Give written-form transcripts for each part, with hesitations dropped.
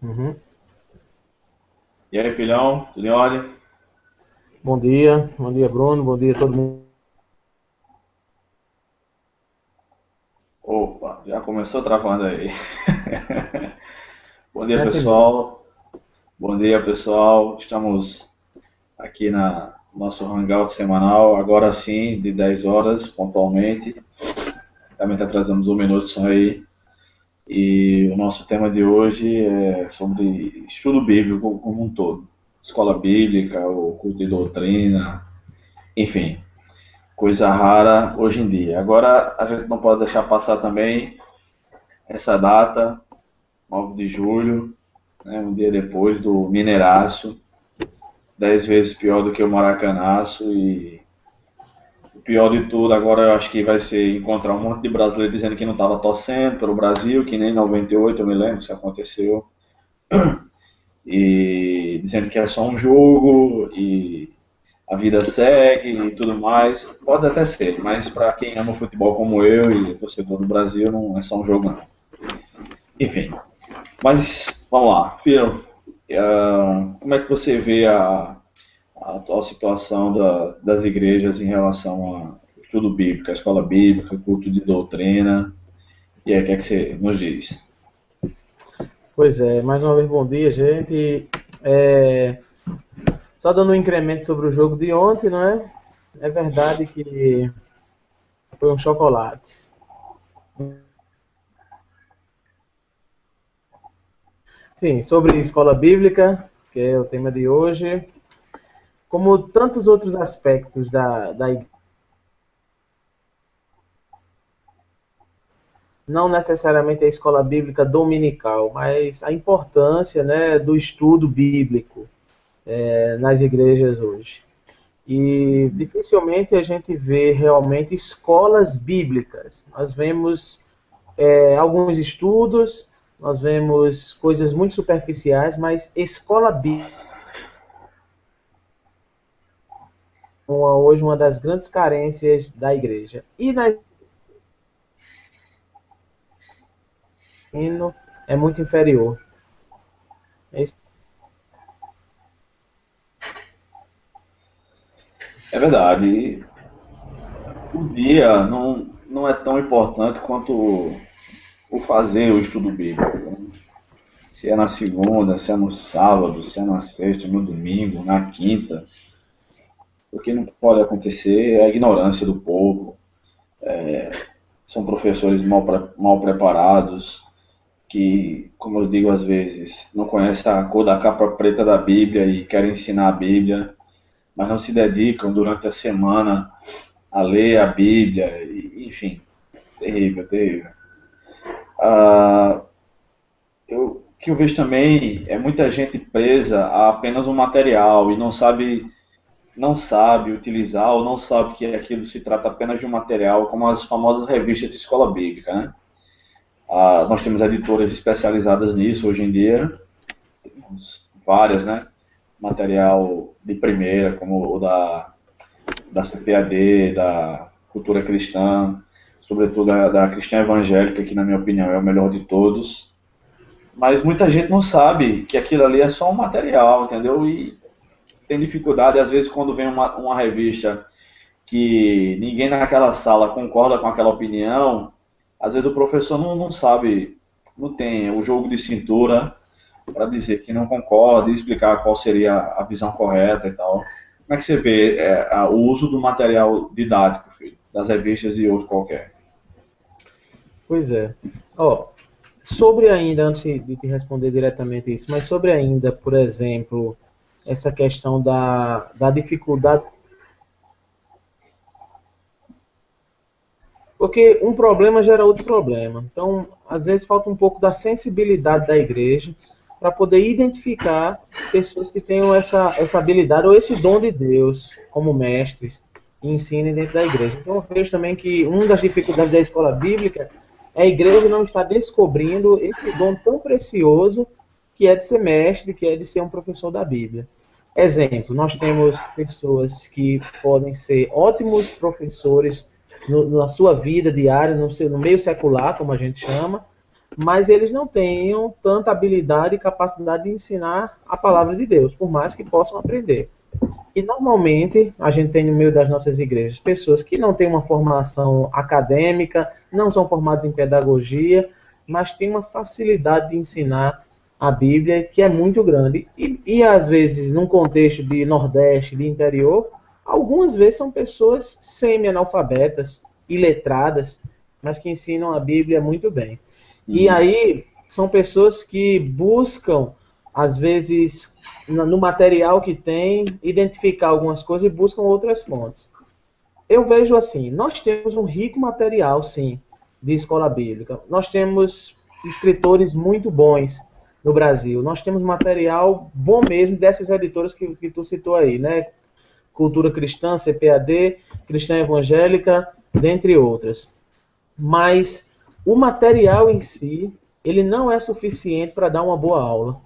Uhum. E aí, filhão, tudo em ordem? Bom dia Bruno, bom dia a todo mundo. Opa, já começou travando aí. Bom dia, Nessa embora. pessoal. Bom dia, pessoal. Estamos aqui na nosso hangout semanal, agora sim, de 10 horas, pontualmente. Também atrasamos um minuto só aí. E o nosso tema de hoje é sobre estudo bíblico como um todo. Escola bíblica, o culto de doutrina, enfim, coisa rara hoje em dia. Agora, a gente não pode deixar passar também essa data, 9 de julho, né, um dia depois do Mineiraço, 10 vezes pior do que o Maracanaço. E o pior de tudo agora eu acho que vai ser encontrar um monte de brasileiro dizendo que não estava torcendo pelo Brasil, que nem em 98 eu me lembro que isso aconteceu, e dizendo que é só um jogo e a vida segue e tudo mais. Pode até ser, mas para quem ama futebol como eu e torcedor do Brasil, não é só um jogo não. Enfim, mas vamos lá, filho, como é que você vê a atual situação das igrejas em relação ao estudo bíblico, a escola bíblica, culto de doutrina? E aí, o que é que você nos diz? Pois é, mais uma vez bom dia, gente. É, Só dando um incremento sobre o jogo de ontem, não é? É verdade que foi um chocolate. Sim, sobre escola bíblica, que é o tema de hoje, como tantos outros aspectos da igreja, não necessariamente a escola bíblica dominical, mas a importância, né, do estudo bíblico nas igrejas hoje. E dificilmente a gente vê realmente escolas bíblicas. Nós vemos alguns estudos, nós vemos coisas muito superficiais, mas escola bíblica é hoje uma das grandes carências da igreja. E na ensino é muito inferior. É isso. É verdade, o dia não é tão importante quanto o fazer o estudo bíblico, né? Se é na segunda, se é no sábado, se é na sexta, no domingo, na quinta. O que não pode acontecer é a ignorância do povo. São professores mal preparados, que, como eu digo às vezes, não conhecem a cor da capa preta da Bíblia e querem ensinar a Bíblia, mas não se dedicam durante a semana a ler a Bíblia, enfim, terrível, terrível. Ah, o que eu vejo também é muita gente presa a apenas um material e não sabe utilizar ou não sabe que aquilo se trata apenas de um material, como as famosas revistas de escola bíblica, né? Nós temos editoras especializadas nisso hoje em dia, temos várias, né? Material de primeira, como o da CPAD, da Cultura Cristã, sobretudo da Cristã Evangélica, que na minha opinião é o melhor de todos. Mas muita gente não sabe que aquilo ali é só um material, entendeu? E tem dificuldade, às vezes, quando vem uma revista que ninguém naquela sala concorda com aquela opinião, às vezes o professor não sabe, não tem o jogo de cintura para dizer que não concorda e explicar qual seria a visão correta e tal. Como é que você vê o uso do material didático, filho, das revistas e outro qualquer? Pois é. Ó, sobre ainda, antes de te responder diretamente isso, mas sobre ainda, por exemplo, essa questão da dificuldade. Porque um problema gera outro problema. Então, às vezes falta um pouco da sensibilidade da igreja para poder identificar pessoas que tenham essa habilidade ou esse dom de Deus como mestres e ensinem dentro da igreja. Então, eu vejo também que uma das dificuldades da escola bíblica é a igreja não estar descobrindo esse dom tão precioso que é de ser mestre, que é de ser um professor da Bíblia. Exemplo, nós temos pessoas que podem ser ótimos professores na sua vida diária, no meio secular, como a gente chama, mas eles não tenham tanta habilidade e capacidade de ensinar a palavra de Deus, por mais que possam aprender. E normalmente a gente tem no meio das nossas igrejas pessoas que não têm uma formação acadêmica, não são formadas em pedagogia, mas têm uma facilidade de ensinar a Bíblia que é muito grande. E às vezes, num contexto de Nordeste, de interior, algumas vezes são pessoas semi-analfabetas, iletradas, mas que ensinam a Bíblia muito bem. E aí são pessoas que buscam, às vezes, no material que tem, identificar algumas coisas e buscam outras fontes. Eu vejo assim, nós temos um rico material, sim, de escola bíblica. Nós temos escritores muito bons no Brasil. Nós temos material bom mesmo dessas editoras que tu citou aí, né? Cultura Cristã, CPAD, Cristã Evangélica, dentre outras. Mas o material em si, ele não é suficiente para dar uma boa aula.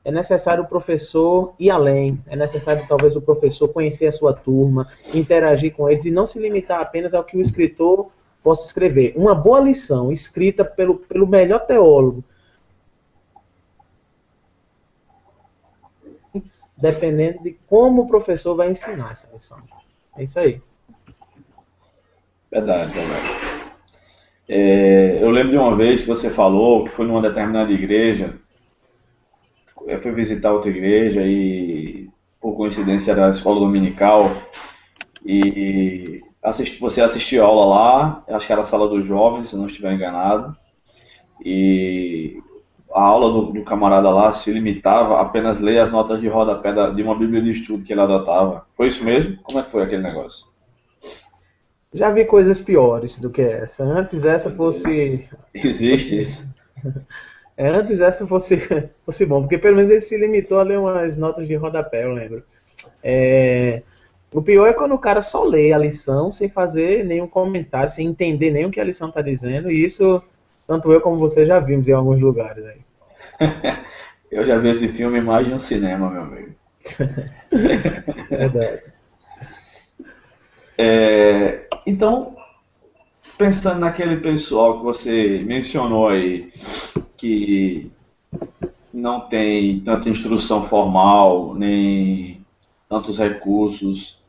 É necessário o professor ir além, é necessário talvez o professor conhecer a sua turma, interagir com eles e não se limitar apenas ao que o escritor possa escrever. Uma boa lição escrita pelo melhor teólogo, dependendo de como o professor vai ensinar essa lição. É isso aí. Verdade, verdade. Eu lembro de uma vez que você falou que foi numa determinada igreja. Eu fui visitar outra igreja e, por coincidência, era a escola dominical. E você assistiu a aula lá, acho que era a sala dos jovens, se não estiver enganado. E a aula do camarada lá se limitava a apenas ler as notas de rodapé de uma bíblia de estudo que ele adotava. Foi isso mesmo? Como é que foi aquele negócio? Já vi coisas piores do que essa. Antes essa fosse... Existe isso? Antes essa fosse bom, porque pelo menos ele se limitou a ler umas notas de rodapé, eu lembro. O pior é quando o cara só lê a lição sem fazer nenhum comentário, sem entender nem o que a lição está dizendo, e isso, tanto eu como você já vimos em alguns lugares aí. Eu já vi esse filme mais de um cinema, meu amigo. Verdade. Então, pensando naquele pessoal que você mencionou aí, que não tem tanta instrução formal, nem tantos recursos,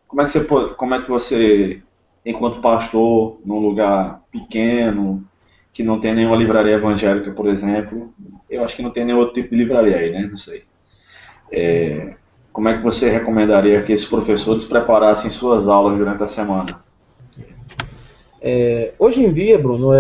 como é que você, enquanto pastor, num lugar pequeno, que não tem nenhuma livraria evangélica, por exemplo, eu acho que não tem nenhum outro tipo de livraria aí, né? Não sei. Como é que você recomendaria que esses professores preparassem suas aulas durante a semana? Hoje em dia, Bruno,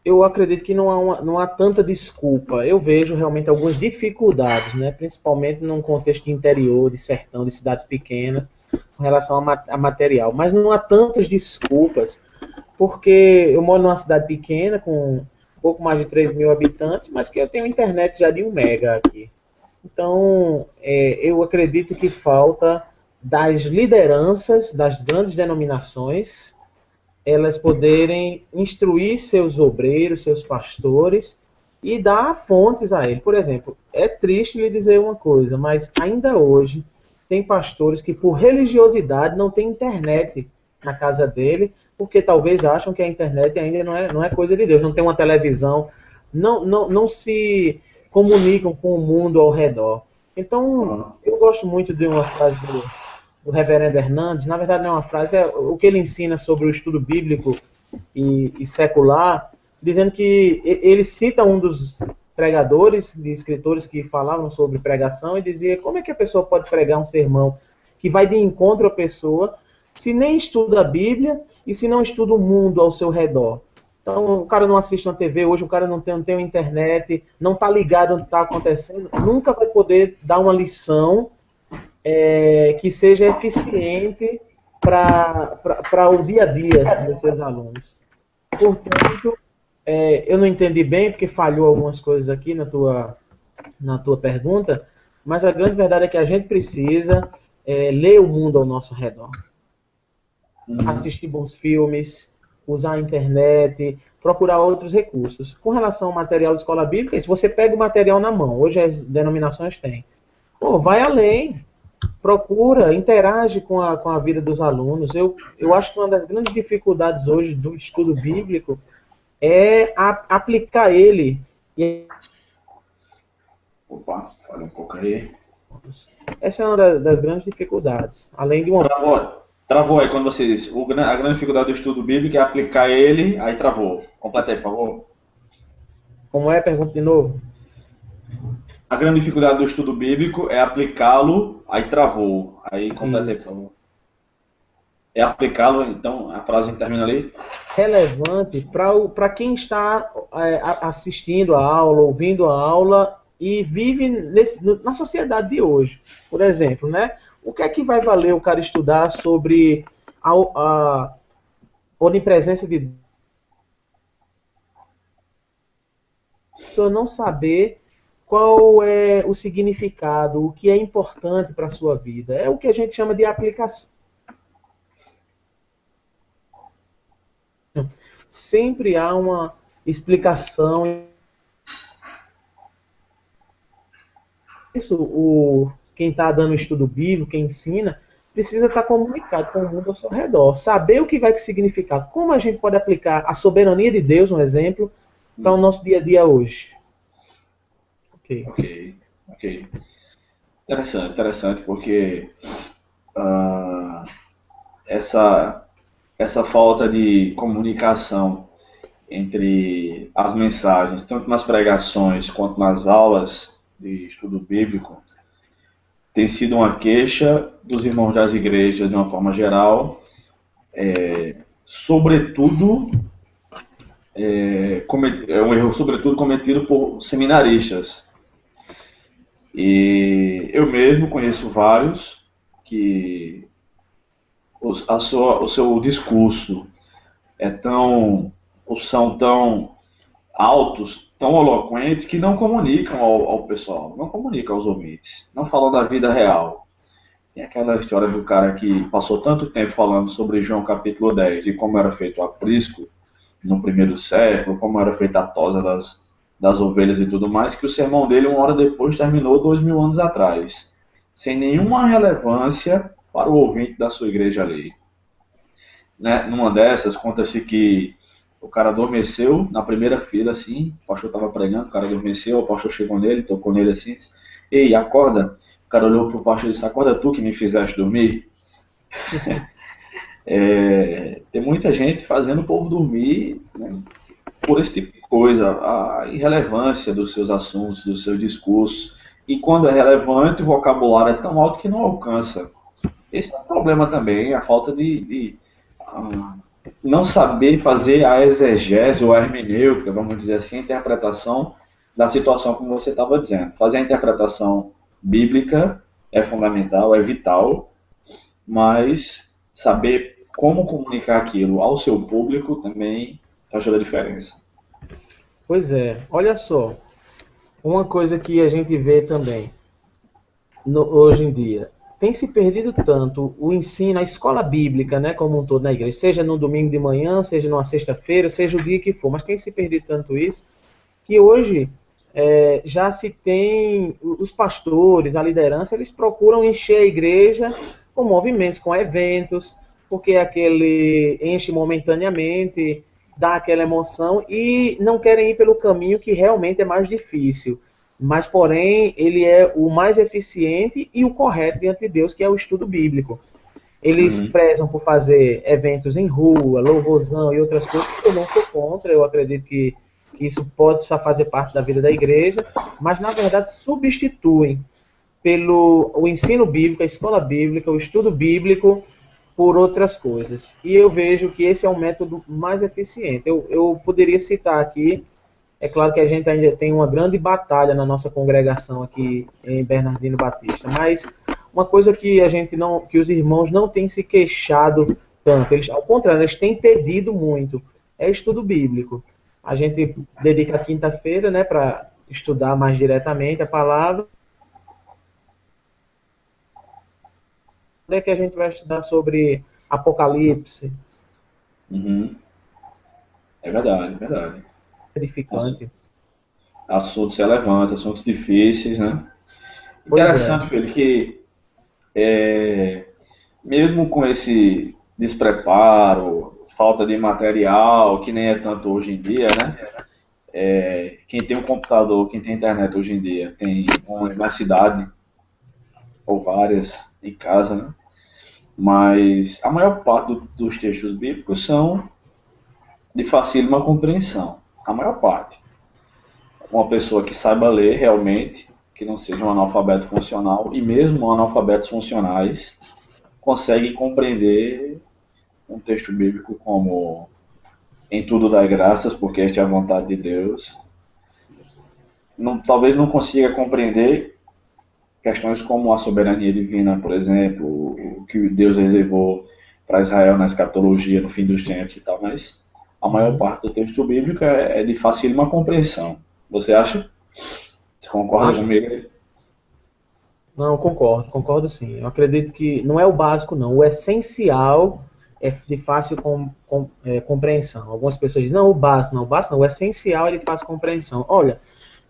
eu acredito que não há tanta desculpa. Eu vejo realmente algumas dificuldades, né? Principalmente num contexto de interior, de sertão, de cidades pequenas, com relação a material. Mas não há tantas desculpas, porque eu moro numa cidade pequena, com um pouco mais de 3 mil habitantes, mas que eu tenho internet já de 1 mega aqui. Então, eu acredito que falta das lideranças das grandes denominações elas poderem instruir seus obreiros, seus pastores e dar fontes a ele. Por exemplo, é triste lhe dizer uma coisa, mas ainda hoje tem pastores que por religiosidade não têm internet na casa dele, porque talvez acham que a internet ainda não é coisa de Deus, não tem uma televisão, não se comunicam com o mundo ao redor. Então, eu gosto muito de uma frase do reverendo Hernandes, na verdade não é uma frase, é o que ele ensina sobre o estudo bíblico e secular, dizendo que ele cita um dos pregadores, de escritores que falavam sobre pregação e dizia como é que a pessoa pode pregar um sermão que vai de encontro à pessoa se nem estuda a Bíblia e se não estuda o mundo ao seu redor. Então, o cara não assiste na TV, hoje o cara não tem uma internet, não está ligado no que está acontecendo, nunca vai poder dar uma lição que seja eficiente para o dia a dia dos seus alunos. Portanto, eu não entendi bem, porque falhou algumas coisas aqui na tua pergunta, mas a grande verdade é que a gente precisa ler o mundo ao nosso redor. Assistir bons filmes, usar a internet, procurar outros recursos. Com relação ao material de escola bíblica, se você pega o material na mão, hoje as denominações têm, vai além, procura, interage com a vida dos alunos. Eu acho que uma das grandes dificuldades hoje do estudo bíblico é aplicar ele. Opa, fala um pouco aí. Essa é uma das grandes dificuldades. Além de uma. Travou aí quando você disse. A grande dificuldade do estudo bíblico é aplicar ele, aí travou. Completa aí, por favor. Como é? Pergunta de novo. A grande dificuldade do estudo bíblico é aplicá-lo, aí travou. Aí completa aí, por favor. É aplicá-lo, então a frase termina ali. Relevante para quem está assistindo a aula, ouvindo a aula e vive na sociedade de hoje. Por exemplo, né? O que é que vai valer o cara estudar sobre a onipresença de Deus? Se eu não saber qual é o significado, o que é importante para a sua vida. É o que a gente chama de aplicação. Sempre há uma explicação. Isso, quem está dando estudo bíblico, quem ensina, precisa estar comunicado com o mundo ao seu redor. Saber o que vai significar. Como a gente pode aplicar a soberania de Deus, um exemplo, para o nosso dia a dia hoje. Ok. Interessante, porque essa falta de comunicação entre as mensagens, tanto nas pregações quanto nas aulas de estudo bíblico, tem sido uma queixa dos irmãos das igrejas de uma forma geral, sobretudo um erro sobretudo cometido por seminaristas. E eu mesmo conheço vários que o seu discurso são tão altos, tão eloquentes, que não comunicam ao pessoal, não comunicam aos ouvintes, não falam da vida real. Tem aquela história do cara que passou tanto tempo falando sobre João capítulo 10 e como era feito o aprisco no primeiro século, como era feita a tosa das ovelhas e tudo mais, que o sermão dele, uma hora depois, terminou 2000 anos atrás, sem nenhuma relevância para o ouvinte da sua igreja ali. Né? Numa dessas, conta-se que o cara adormeceu na primeira fila, assim, o pastor estava pregando, o cara adormeceu, o pastor chegou nele, tocou nele assim, disse, ei, acorda. O cara olhou para o pastor e disse, acorda tu que me fizeste dormir. Tem muita gente fazendo o povo dormir, né, por esse tipo de coisa, a irrelevância dos seus assuntos, do seu discurso. E quando é relevante, o vocabulário é tão alto que não alcança. Esse é um problema também, a falta de não saber fazer a exegese ou a hermenêutica, vamos dizer assim, a interpretação da situação como você estava dizendo. Fazer a interpretação bíblica é fundamental, é vital, mas saber como comunicar aquilo ao seu público também faz a diferença. Pois é, olha só, uma coisa que a gente vê também hoje em dia, tem se perdido tanto o ensino, a escola bíblica, né, como um todo na igreja, seja no domingo de manhã, seja numa sexta-feira, seja o dia que for, mas tem se perdido tanto isso, que hoje já se tem, os pastores, a liderança, eles procuram encher a igreja com movimentos, com eventos, porque aquele enche momentaneamente, dá aquela emoção, e não querem ir pelo caminho que realmente é mais difícil. Mas, porém, ele é o mais eficiente e o correto diante de Deus, que é o estudo bíblico. Eles prezam por fazer eventos em rua, louvorzão e outras coisas que eu não sou contra, eu acredito que isso pode só fazer parte da vida da igreja, mas, na verdade, substituem o ensino bíblico, a escola bíblica, o estudo bíblico, por outras coisas. E eu vejo que esse é um método mais eficiente. Eu poderia citar aqui. É claro que a gente ainda tem uma grande batalha na nossa congregação aqui em Bernardino Batista, mas uma coisa que que os irmãos não têm se queixado tanto, ao contrário, eles têm pedido muito, é estudo bíblico. A gente dedica a quinta-feira, né, para estudar mais diretamente a palavra. É que a gente vai estudar sobre Apocalipse. É verdade. Edificante. Assuntos relevantes, assuntos difíceis, né? Interessante, Felipe, que mesmo com esse despreparo, falta de material, que nem é tanto hoje em dia, né? Quem tem um computador, quem tem internet hoje em dia, tem uma universidade ou várias em casa, né? Mas a maior parte dos textos bíblicos são de facílima compreensão. A maior parte. Uma pessoa que saiba ler realmente, que não seja um analfabeto funcional, e mesmo analfabetos funcionais, conseguem compreender um texto bíblico como em tudo dai graças, porque esta é a vontade de Deus. Talvez não consiga compreender questões como a soberania divina, por exemplo, o que Deus reservou para Israel na escatologia no fim dos tempos e tal, mas a maior parte do texto bíblico é de facílima compreensão. Você acha? Você concorda comigo? Não, concordo sim. Eu acredito que não é o básico, não. O essencial é de fácil compreensão. Algumas pessoas dizem, não, o básico não. O essencial é de fácil compreensão. Olha,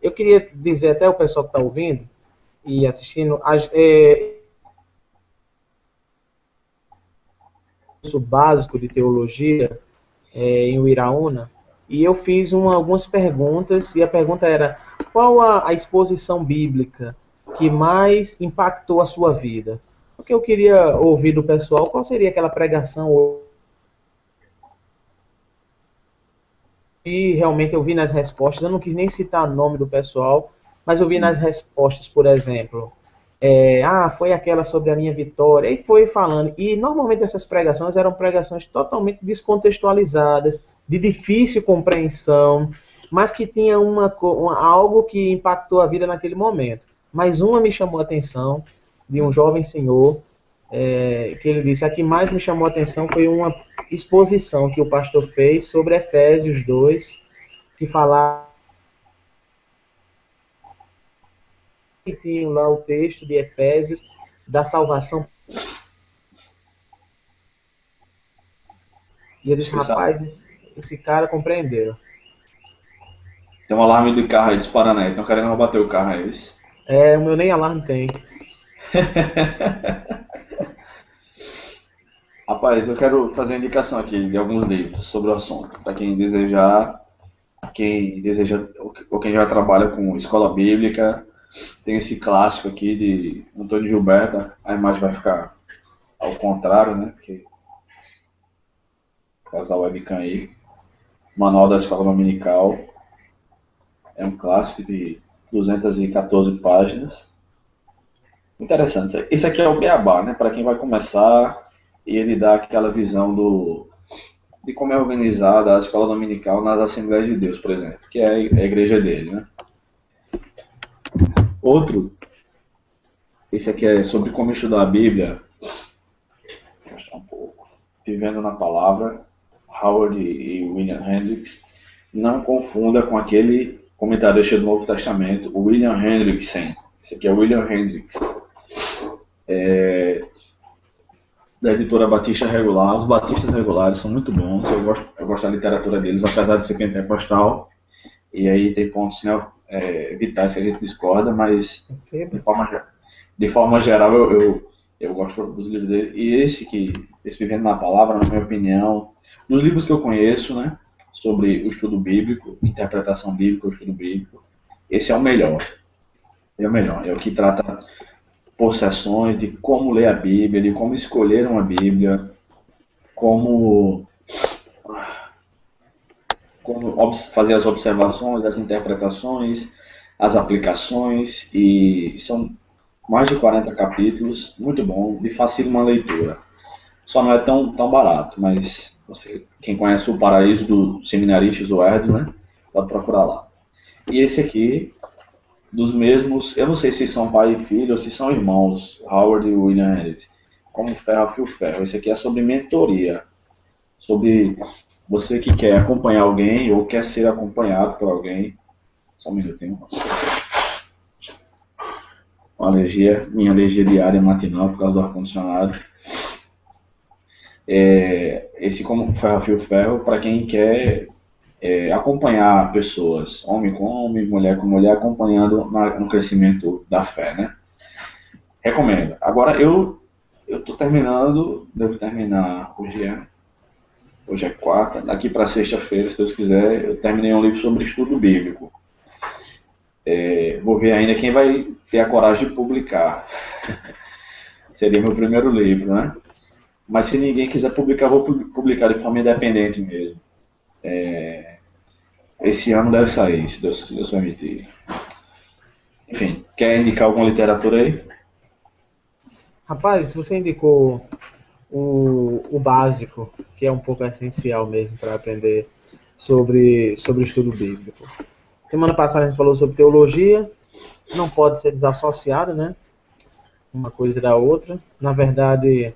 eu queria dizer até ao pessoal que está ouvindo e assistindo, curso básico de teologia em Uiraúna, e eu fiz algumas perguntas, e a pergunta era, qual a exposição bíblica que mais impactou a sua vida? Porque eu queria ouvir do pessoal qual seria aquela pregação. E realmente eu vi nas respostas, eu não quis nem citar o nome do pessoal, mas eu vi nas respostas, por exemplo, foi aquela sobre a minha vitória, e foi falando. E normalmente essas pregações eram pregações totalmente descontextualizadas, de difícil compreensão, mas que tinha algo que impactou a vida naquele momento. Mas uma me chamou a atenção, de um jovem senhor, que ele disse, a que mais me chamou a atenção foi uma exposição que o pastor fez sobre Efésios 2, que falava que tinha lá o texto de Efésios, da salvação. E eu disse, rapaz, esse cara compreendeu. Tem um alarme do carro aí disparando aí, estão querendo bater o carro aí. O meu nem alarme tem. Rapaz, eu quero fazer uma indicação aqui de alguns livros sobre o assunto, para quem deseja, ou quem já trabalha com escola bíblica. Tem esse clássico aqui de Antônio Gilberto, a imagem vai ficar ao contrário, né? Porque por causa da webcam aí. Manual da Escola Dominical. É um clássico de 214 páginas. Interessante. Esse aqui é o beabá, né? Para quem vai começar, e ele dá aquela visão de como é organizada a Escola Dominical nas Assembleias de Deus, por exemplo, que é a igreja dele, né? Outro, esse aqui é sobre como estudar a Bíblia. Vou mostrar um pouco. Vivendo na Palavra, Howard e William Hendricks. Não confunda com aquele comentarista do Novo Testamento, o William Hendrickson. Esse aqui é o William Hendricks. Da editora Batista Regular. Os Batistas Regulares são muito bons. Eu gosto da literatura deles, apesar de ser pentecostal. E aí tem pontos vitais que a gente discorda, mas de forma geral eu gosto dos livros dele. E esse Vivendo na Palavra, na minha opinião, dos livros que eu conheço, né, sobre o estudo bíblico, interpretação bíblica, o estudo bíblico, esse é o melhor. É o que trata por sessões de como ler a Bíblia, de como escolher uma Bíblia, como fazer as observações, as interpretações, as aplicações, e são mais de 40 capítulos, muito bom, de facílima leitura. Só não é tão barato, mas quem conhece o Paraíso do Seminarista Zoerd, né, pode procurar lá. E esse aqui, dos mesmos, eu não sei se são pai e filho ou se são irmãos, Howard e William Hendricks, como ferro a fio ferro. Esse aqui é sobre mentoria, sobre você que quer acompanhar alguém ou quer ser acompanhado por alguém. Só um minutinho. Minha alergia diária matinal por causa do ar-condicionado. Esse como ferro a fio ferro para quem quer acompanhar pessoas, homem com homem, mulher com mulher, acompanhando no crescimento da fé, né? Recomendo. Agora eu estou terminando, devo terminar hoje Hoje é quarta, daqui para sexta-feira, se Deus quiser, eu terminei um livro sobre estudo bíblico. Vou ver ainda quem vai ter a coragem de publicar. Seria meu primeiro livro, né? Mas se ninguém quiser publicar, vou publicar de forma independente mesmo. Esse ano deve sair, se Deus permitir. Enfim, quer indicar alguma literatura aí? Rapaz, você indicou o básico, que é um pouco essencial mesmo para aprender sobre o estudo bíblico. Semana passada a gente falou sobre teologia, não pode ser desassociado, né? Uma coisa da outra. Na verdade,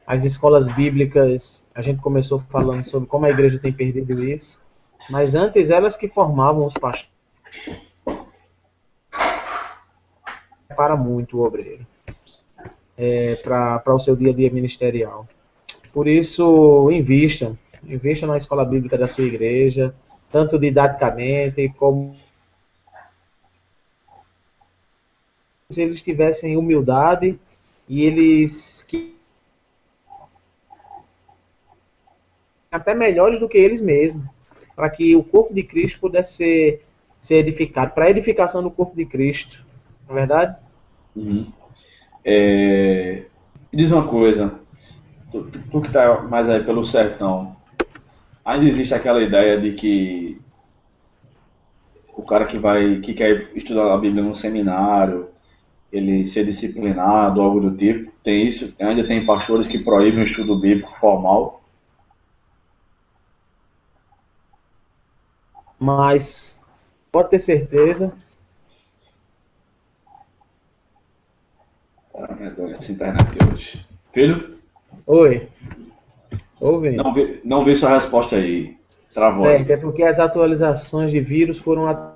as escolas bíblicas, a gente começou falando sobre como a igreja tem perdido isso, mas antes elas que formavam os pastores para muito o obreiro, para o seu dia a dia ministerial. Por isso, invista na escola bíblica da sua igreja, tanto didaticamente como se eles tivessem humildade e eles até melhores do que eles mesmos, para que o corpo de Cristo pudesse ser edificado, para a edificação do corpo de Cristo, não é verdade? Uhum. Diz uma coisa, tu que está mais aí pelo sertão, ainda existe aquela ideia de que o cara que quer estudar a Bíblia num seminário, ele ser disciplinado, algo do tipo, tem isso? Ainda tem pastores que proíbem o estudo bíblico formal? Mas pode ter certeza. Essa internet hoje. Filho? Oi, ouvindo. Não vi sua resposta aí. Travou Certo, aí. é porque as atualizações de vírus foram A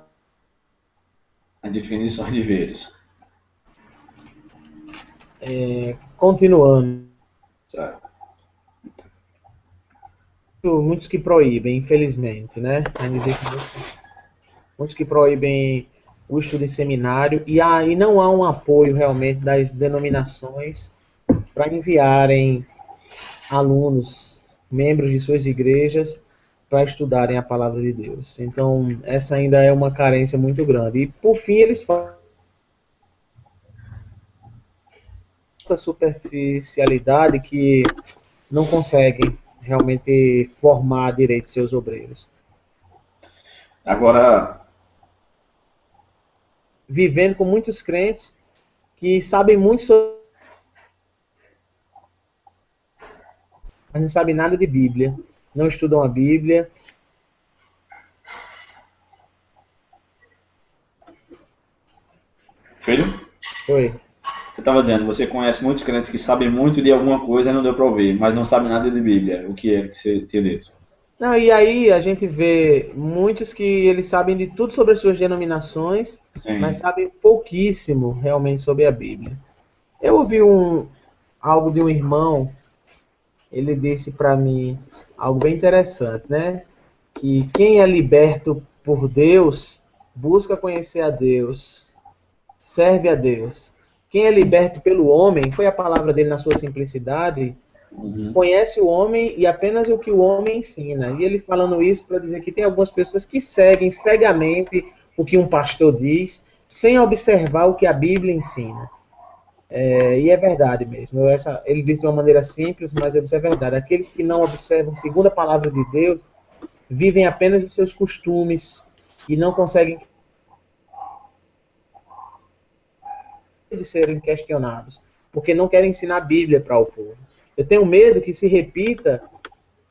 definição de vírus. continuando. Certo. Muitos que proíbem, infelizmente, né? Ainda existem muitos que proíbem o estudo em seminário e aí não há um apoio realmente das denominações para enviarem alunos, membros de suas igrejas, para estudarem a palavra de Deus. Então, essa ainda é uma carência muito grande. E, por fim, eles falam da superficialidade que não conseguem realmente formar direito seus obreiros. Agora, Vivendo com muitos crentes que sabem muito sobre, mas não sabem nada de Bíblia, não estudam a Bíblia. filho? Oi. Você estava dizendo, você conhece muitos crentes que sabem muito de alguma coisa e não deu para ouvir, mas não sabem nada de Bíblia. O que é que você tinha dito? Não, e aí a gente vê muitos que eles sabem de tudo sobre as suas denominações, Sim. mas sabem pouquíssimo realmente sobre a Bíblia. Eu ouvi algo de um irmão, ele disse para mim algo bem interessante, né? Que quem é liberto por Deus busca conhecer a Deus, serve a Deus. Quem é liberto pelo homem, foi a palavra dele na sua simplicidade, conhece o homem e apenas o que o homem ensina. E ele falando isso para dizer que tem algumas pessoas que seguem cegamente o que um pastor diz, sem observar o que a Bíblia ensina. E é verdade mesmo. Ele disse de uma maneira simples, mas eu disse é verdade. Aqueles que não observam segundo a palavra de Deus, vivem apenas dos seus costumes e não conseguem de serem questionados, porque não querem ensinar a Bíblia para o povo. Eu tenho medo que se repita,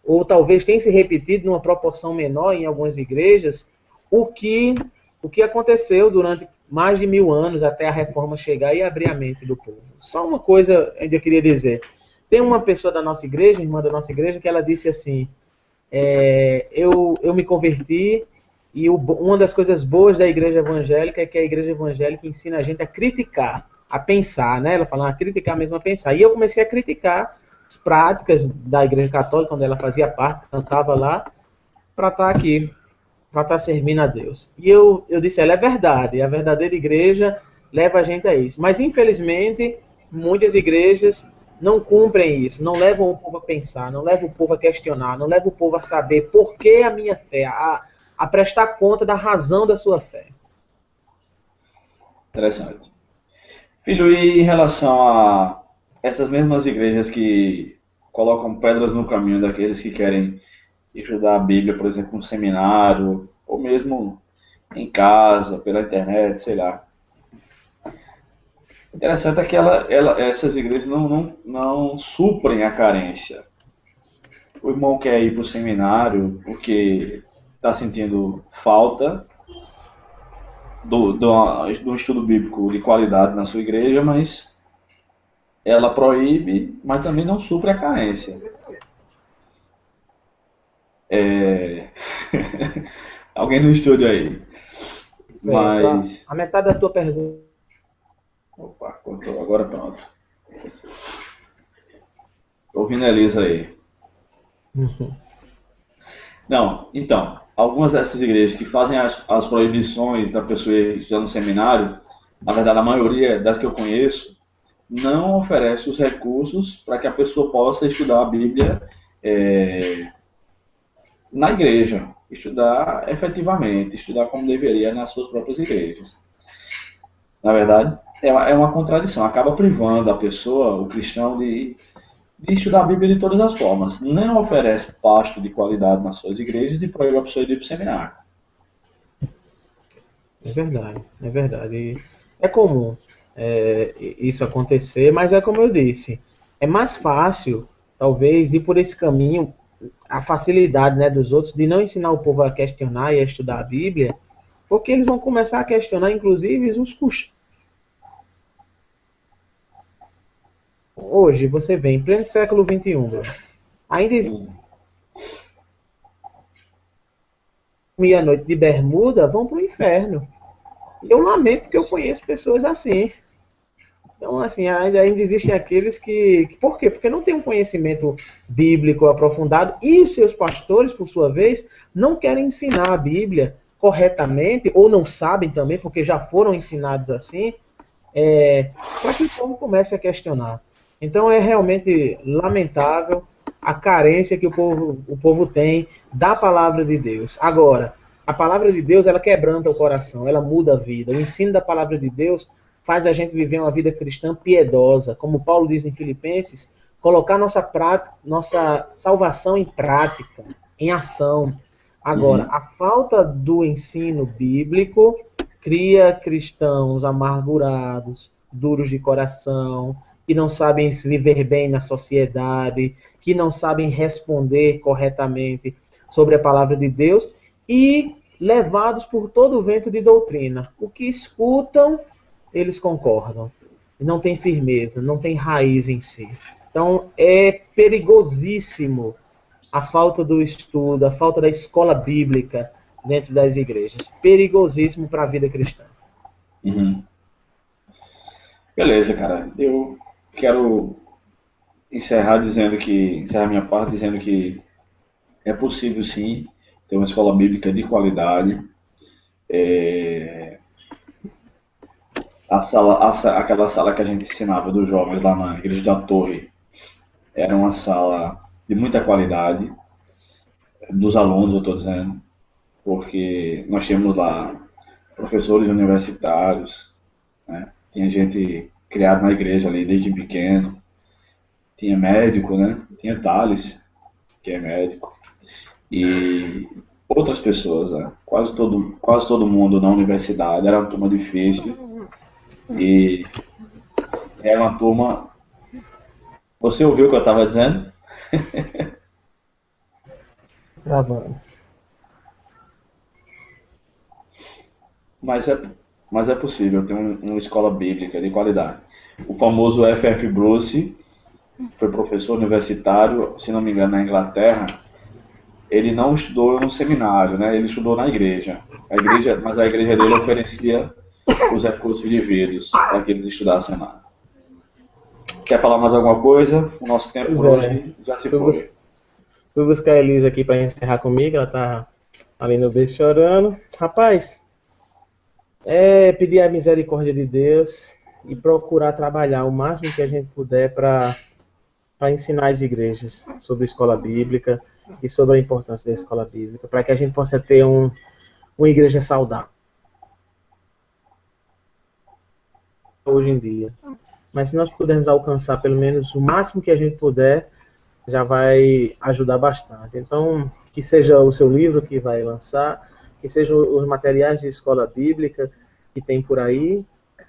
ou talvez tenha se repetido numa proporção menor em algumas igrejas, o que aconteceu durante mais de 1000 anos até a reforma chegar e abrir a mente do povo. Só uma coisa eu queria dizer. Tem uma pessoa da nossa igreja, irmã da nossa igreja, que ela disse assim, eu me converti e uma das coisas boas da igreja evangélica é que a igreja evangélica ensina a gente a criticar, a pensar, né? Ela fala, a criticar mesmo, a pensar. E eu comecei a criticar as práticas da igreja católica, onde ela fazia parte, cantava lá, para estar aqui, para estar servindo a Deus. E eu disse, ela é verdade, a verdadeira igreja leva a gente a isso. Mas, infelizmente, muitas igrejas não cumprem isso, não levam o povo a pensar, não levam o povo a questionar, não levam o povo a saber por que a minha fé, a prestar conta da razão da sua fé. Interessante. Filho, e em relação a essas mesmas igrejas que colocam pedras no caminho daqueles que querem estudar a Bíblia, por exemplo, no seminário, ou mesmo em casa, pela internet, sei lá. Interessante é que essas igrejas não suprem a carência. O irmão quer ir para o seminário porque está sentindo falta do estudo bíblico de qualidade na sua igreja, mas ela proíbe, mas também não supre a carência. Alguém no estúdio aí. Certo. Mas. A metade da tua pergunta. Opa, cortou. Agora pronto. Tô ouvindo a Elisa aí. Não, então, algumas dessas igrejas que fazem as proibições da pessoa estudar no seminário, na verdade a maioria das que eu conheço, não oferece os recursos para que a pessoa possa estudar a Bíblia na igreja, estudar efetivamente, estudar como deveria nas suas próprias igrejas. Na verdade, é uma contradição, acaba privando a pessoa, o cristão, de estudar a Bíblia de todas as formas. Não oferece pasto de qualidade nas suas igrejas e proíbe a pessoa de ir para o seminário. É verdade, é verdade. E é comum isso acontecer, mas é como eu disse, é mais fácil, talvez, ir por esse caminho, a facilidade, né, dos outros de não ensinar o povo a questionar e a estudar a Bíblia, porque eles vão começar a questionar, inclusive, os costumes. Hoje, você vê, em pleno século XXI, ainda existe meia-noite de bermuda, vão para o inferno. E eu lamento que eu conheço pessoas assim. Então, assim, ainda existem aqueles que... Por quê? Porque não tem um conhecimento bíblico aprofundado e os seus pastores, por sua vez, não querem ensinar a Bíblia corretamente, ou não sabem também, porque já foram ensinados assim, para que o povo comece a questionar. Então, é realmente lamentável a carência que o povo tem da palavra de Deus. Agora, a palavra de Deus, ela quebranta o coração, ela muda a vida. O ensino da palavra de Deus faz a gente viver uma vida cristã piedosa. Como Paulo diz em Filipenses, colocar nossa salvação em prática, em ação. Agora, a falta do ensino bíblico cria cristãos amargurados, duros de coração, que não sabem se viver bem na sociedade, que não sabem responder corretamente sobre a palavra de Deus e levados por todo o vento de doutrina. O que escutam, eles concordam. Não tem firmeza, não tem raiz em si. Então, é perigosíssimo a falta do estudo, a falta da escola bíblica dentro das igrejas. Perigosíssimo para a vida cristã. Uhum. Beleza, cara. Eu quero encerrar minha parte dizendo que é possível sim ter uma escola bíblica de qualidade. Aquela sala que a gente ensinava dos jovens lá na igreja da Torre era uma sala de muita qualidade dos alunos, eu estou dizendo, porque nós tínhamos lá professores universitários, né? Tinha gente criada na igreja ali desde pequeno, tinha médico, né? Tinha Thales, que é médico, e outras pessoas, né? Quase todo mundo na universidade. Era uma turma difícil e era uma turma... Você ouviu o que eu estava dizendo? Gravando. Mas é possível ter uma escola bíblica de qualidade. O famoso F.F. Bruce foi professor universitário, se não me engano, na Inglaterra. Ele não estudou no seminário, né? Ele estudou na igreja. Mas a igreja dele oferecia os recursos devidos para que eles estudassem lá. Quer falar mais alguma coisa? O nosso tempo por hoje já se foi. Fui buscar a Elisa aqui para encerrar comigo, ela tá ali no berço chorando. Rapaz, pedir a misericórdia de Deus e procurar trabalhar o máximo que a gente puder para para ensinar as igrejas sobre a escola bíblica e sobre a importância da escola bíblica, para que a gente possa ter uma igreja saudável hoje em dia. Mas se nós pudermos alcançar pelo menos o máximo que a gente puder, já vai ajudar bastante. Então, que seja o seu livro que vai lançar, que sejam os materiais de escola bíblica que tem por aí,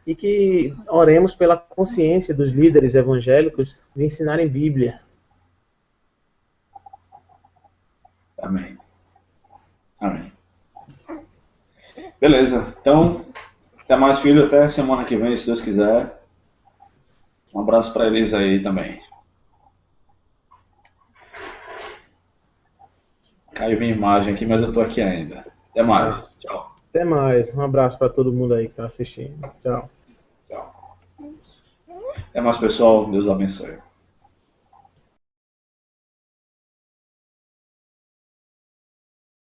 e que oremos pela consciência dos líderes evangélicos de ensinarem Bíblia. Amém. Amém. Beleza. Então, até mais, filho. Até semana que vem, se Deus quiser. Um abraço para eles aí também. Caiu minha imagem aqui, mas eu tô aqui ainda. Até mais. Tchau. Até mais. Um abraço para todo mundo aí que está assistindo. Tchau. Tchau. Até mais, pessoal. Deus abençoe.